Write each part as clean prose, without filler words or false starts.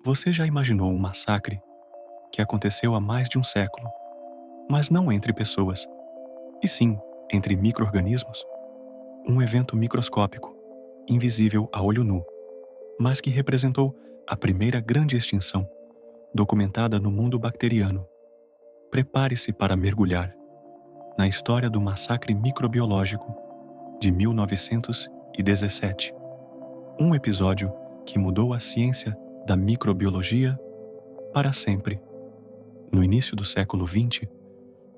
Você já imaginou um massacre que aconteceu há mais de um século, mas não entre pessoas, e sim entre micro-organismos? Um evento microscópico, invisível a olho nu, mas que representou a primeira grande extinção documentada no mundo bacteriano. Prepare-se para mergulhar na história do massacre microbiológico de 1917, um episódio que mudou a ciência da microbiologia para sempre. No início do século XX,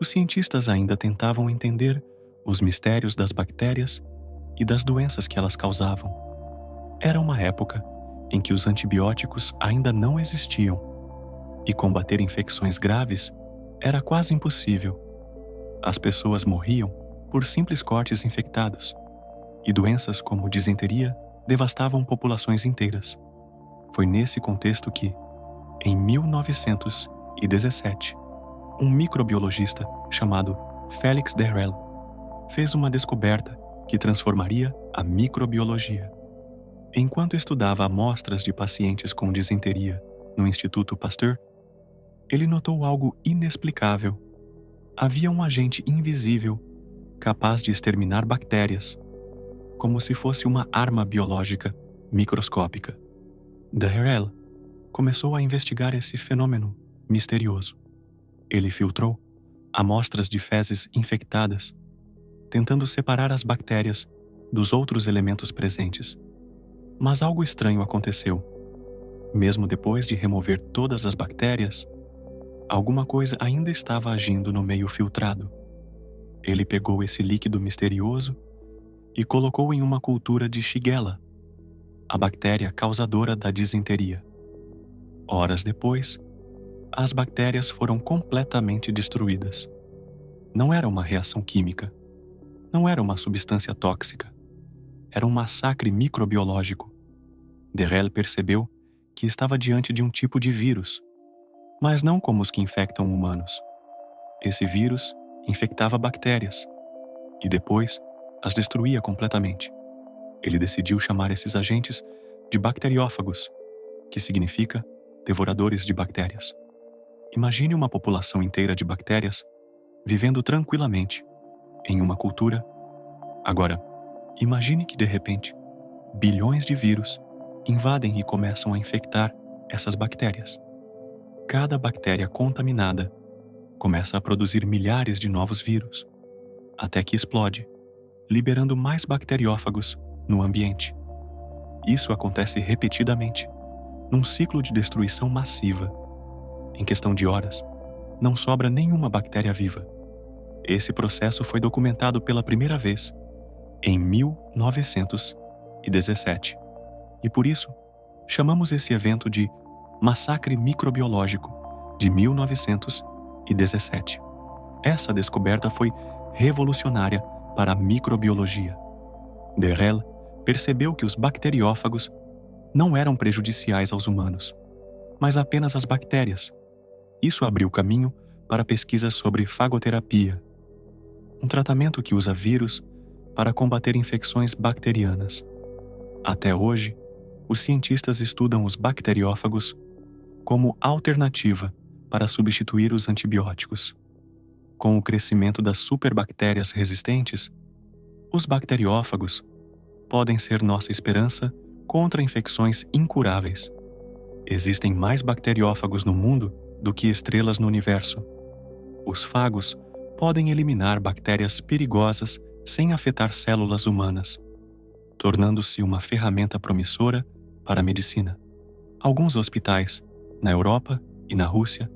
os cientistas ainda tentavam entender os mistérios das bactérias e das doenças que elas causavam. Era uma época em que os antibióticos ainda não existiam e combater infecções graves era quase impossível. As pessoas morriam por simples cortes infectados e doenças como disenteria devastavam populações inteiras. Foi nesse contexto que, em 1917, um microbiologista chamado Félix Derrel fez uma descoberta que transformaria a microbiologia. Enquanto estudava amostras de pacientes com disenteria no Instituto Pasteur, ele notou algo inexplicável. Havia um agente invisível capaz de exterminar bactérias, como se fosse uma arma biológica microscópica. Derrel começou a investigar esse fenômeno misterioso. Ele filtrou amostras de fezes infectadas, tentando separar as bactérias dos outros elementos presentes. Mas algo estranho aconteceu. Mesmo depois de remover todas as bactérias, alguma coisa ainda estava agindo no meio filtrado. Ele pegou esse líquido misterioso e colocou em uma cultura de Shigella, a bactéria causadora da disenteria. Horas depois, as bactérias foram completamente destruídas. Não era uma reação química. Não era uma substância tóxica. Era um massacre microbiológico. Derrel percebeu que estava diante de um tipo de vírus, mas não como os que infectam humanos. Esse vírus infectava bactérias e depois as destruía completamente. Ele decidiu chamar esses agentes de bacteriófagos, que significa devoradores de bactérias. Imagine uma população inteira de bactérias vivendo tranquilamente em uma cultura. Agora, imagine que de repente, bilhões de vírus invadem e começam a infectar essas bactérias. Cada bactéria contaminada começa a produzir milhares de novos vírus, até que explode, liberando mais bacteriófagos no ambiente. Isso acontece repetidamente, num ciclo de destruição massiva. Em questão de horas, não sobra nenhuma bactéria viva. Esse processo foi documentado pela primeira vez em 1917. E por isso, chamamos esse evento de Massacre Microbiológico de 1917. Essa descoberta foi revolucionária para a microbiologia. Derrel percebeu que os bacteriófagos não eram prejudiciais aos humanos, mas apenas às bactérias. Isso abriu caminho para pesquisas sobre fagoterapia, um tratamento que usa vírus para combater infecções bacterianas. Até hoje, os cientistas estudam os bacteriófagos como alternativa para substituir os antibióticos. Com o crescimento das superbactérias resistentes, os bacteriófagos podem ser nossa esperança contra infecções incuráveis. Existem mais bacteriófagos no mundo do que estrelas no universo. Os fagos podem eliminar bactérias perigosas sem afetar células humanas, tornando-se uma ferramenta promissora para a medicina. Alguns hospitais, na Europa e na Rússia,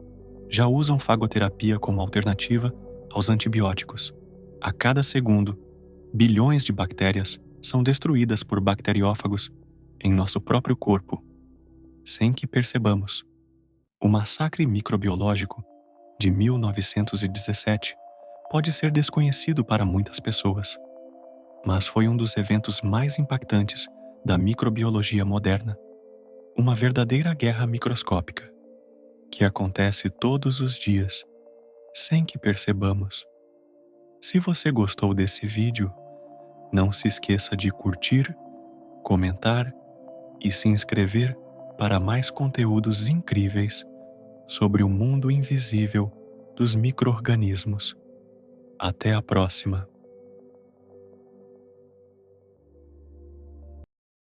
já usam fagoterapia como alternativa aos antibióticos. A cada segundo, bilhões de bactérias são destruídas por bacteriófagos em nosso próprio corpo, sem que percebamos. O massacre microbiológico de 1917 pode ser desconhecido para muitas pessoas, mas foi um dos eventos mais impactantes da microbiologia moderna. Uma verdadeira guerra microscópica, que acontece todos os dias, sem que percebamos. Se você gostou desse vídeo, não se esqueça de curtir, comentar e se inscrever para mais conteúdos incríveis sobre o mundo invisível dos micro-organismos. Até a próxima!